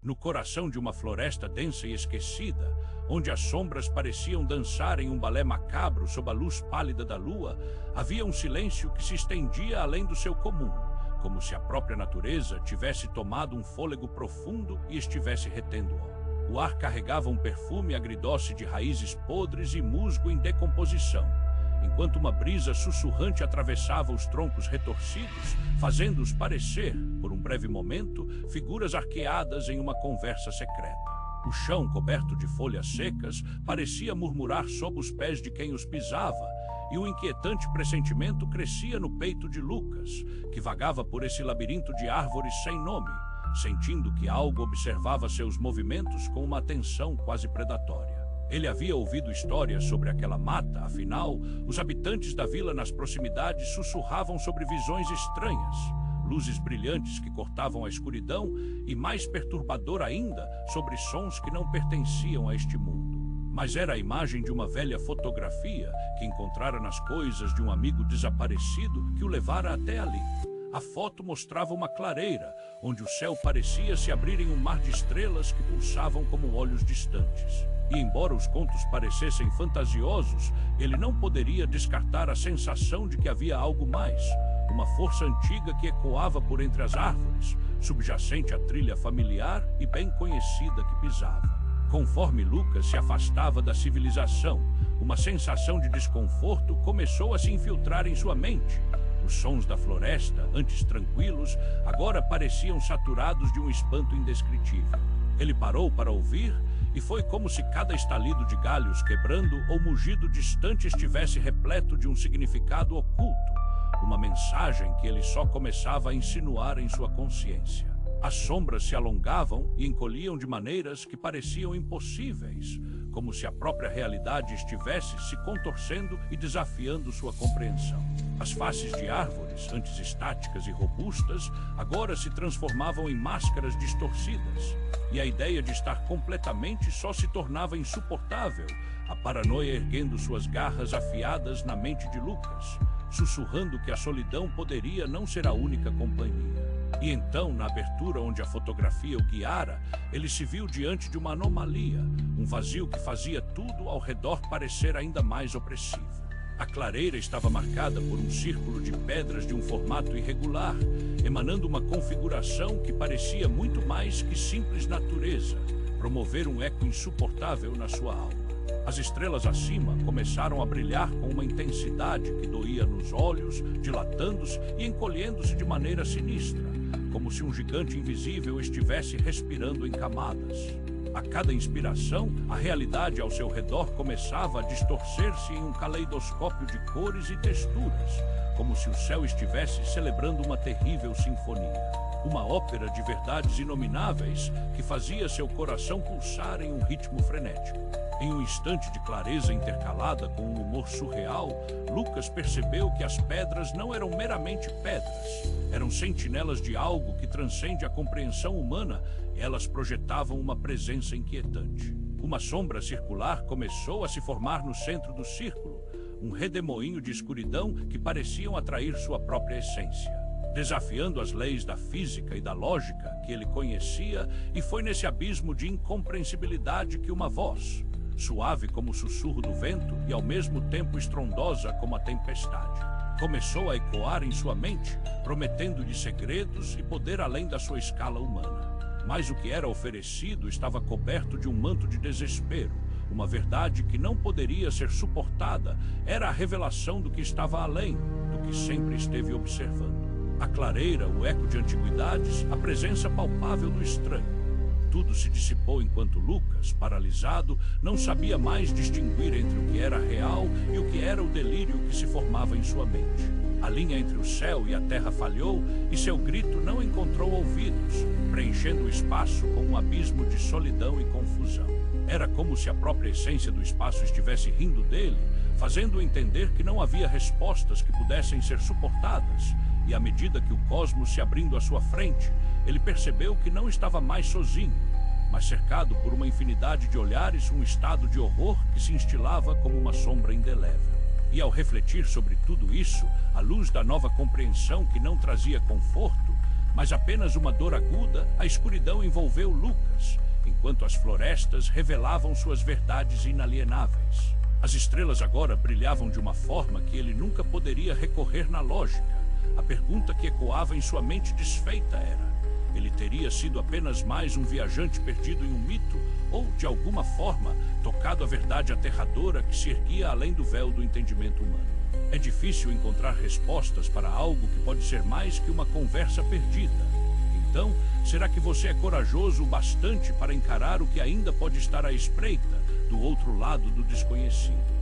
No coração de uma floresta densa e esquecida, onde as sombras pareciam dançar em um balé macabro sob a luz pálida da lua, havia um silêncio que se estendia além do seu comum, como se a própria natureza tivesse tomado um fôlego profundo e estivesse retendo-o. O ar carregava um perfume agridoce de raízes podres e musgo em decomposição, enquanto uma brisa sussurrante atravessava os troncos retorcidos, fazendo-os parecer, por um breve momento, figuras arqueadas em uma conversa secreta. O chão, coberto de folhas secas, parecia murmurar sob os pés de quem os pisava, e um inquietante pressentimento crescia no peito de Lucas, que vagava por esse labirinto de árvores sem nome, sentindo que algo observava seus movimentos com uma atenção quase predatória. Ele havia ouvido histórias sobre aquela mata, afinal, os habitantes da vila nas proximidades sussurravam sobre visões estranhas, luzes brilhantes que cortavam a escuridão e, mais perturbador ainda, sobre sons que não pertenciam a este mundo. Mas era a imagem de uma velha fotografia que encontrara nas coisas de um amigo desaparecido que o levara até ali. A foto mostrava uma clareira, onde o céu parecia se abrir em um mar de estrelas que pulsavam como olhos distantes. E embora os contos parecessem fantasiosos, ele não poderia descartar a sensação de que havia algo mais, uma força antiga que ecoava por entre as árvores, subjacente à trilha familiar e bem conhecida que pisava. Conforme Lucas se afastava da civilização, uma sensação de desconforto começou a se infiltrar em sua mente. Os sons da floresta, antes tranquilos, agora pareciam saturados de um espanto indescritível. Ele parou para ouvir, e foi como se cada estalido de galhos quebrando ou mugido distante estivesse repleto de um significado oculto, uma mensagem que ele só começava a insinuar em sua consciência. As sombras se alongavam e encolhiam de maneiras que pareciam impossíveis, como se a própria realidade estivesse se contorcendo e desafiando sua compreensão. As faces de árvores, antes estáticas e robustas, agora se transformavam em máscaras distorcidas, e a ideia de estar completamente só se tornava insuportável, a paranoia erguendo suas garras afiadas na mente de Lucas, sussurrando que a solidão poderia não ser a única companhia. E então, na abertura onde a fotografia o guiara, ele se viu diante de uma anomalia, um vazio que fazia tudo ao redor parecer ainda mais opressivo. A clareira estava marcada por um círculo de pedras de um formato irregular, emanando uma configuração que parecia muito mais que simples natureza, promover um eco insuportável na sua alma. As estrelas acima começaram a brilhar com uma intensidade que doía nos olhos, dilatando-se e encolhendo-se de maneira sinistra, como se um gigante invisível estivesse respirando em camadas. A cada inspiração, a realidade ao seu redor começava a distorcer-se em um caleidoscópio de cores e texturas, como se o céu estivesse celebrando uma terrível sinfonia. Uma ópera de verdades inomináveis que fazia seu coração pulsar em um ritmo frenético. Em um instante de clareza intercalada com um humor surreal, Lucas percebeu que as pedras não eram meramente pedras. Eram sentinelas de algo que transcende a compreensão humana, e elas projetavam uma presença inquietante. Uma sombra circular começou a se formar no centro do círculo, um redemoinho de escuridão que pareciam atrair sua própria essência, desafiando as leis da física e da lógica que ele conhecia, e foi nesse abismo de incompreensibilidade que uma voz, suave como o sussurro do vento e ao mesmo tempo estrondosa como a tempestade, começou a ecoar em sua mente, prometendo-lhe segredos e poder além da sua escala humana. Mas o que era oferecido estava coberto de um manto de desespero. Uma verdade que não poderia ser suportada era a revelação do que estava além, do que sempre esteve observando. A clareira, o eco de antiguidades, a presença palpável do estranho. Tudo se dissipou enquanto Lucas, paralisado, não sabia mais distinguir entre o que era real e o que era o delírio que se formava em sua mente. A linha entre o céu e a terra falhou e seu grito não encontrou ouvidos, preenchendo o espaço com um abismo de solidão e confusão. Era como se a própria essência do espaço estivesse rindo dele, fazendo-o entender que não havia respostas que pudessem ser suportadas, e à medida que o cosmos se abrindo à sua frente, ele percebeu que não estava mais sozinho, mas cercado por uma infinidade de olhares, um estado de horror que se instilava como uma sombra indelével. E ao refletir sobre tudo isso, à luz da nova compreensão que não trazia conforto, Mas apenas uma dor aguda, a escuridão envolveu Lucas, enquanto as florestas revelavam suas verdades inalienáveis. As estrelas agora brilhavam de uma forma que ele nunca poderia recorrer na lógica. A pergunta que ecoava em sua mente desfeita era: ele teria sido apenas mais um viajante perdido em um mito, ou, de alguma forma, tocado a verdade aterradora que se erguia além do véu do entendimento humano? É difícil encontrar respostas para algo que pode ser mais que uma conversa perdida. Então, será que você é corajoso o bastante para encarar o que ainda pode estar à espreita do outro lado do desconhecido?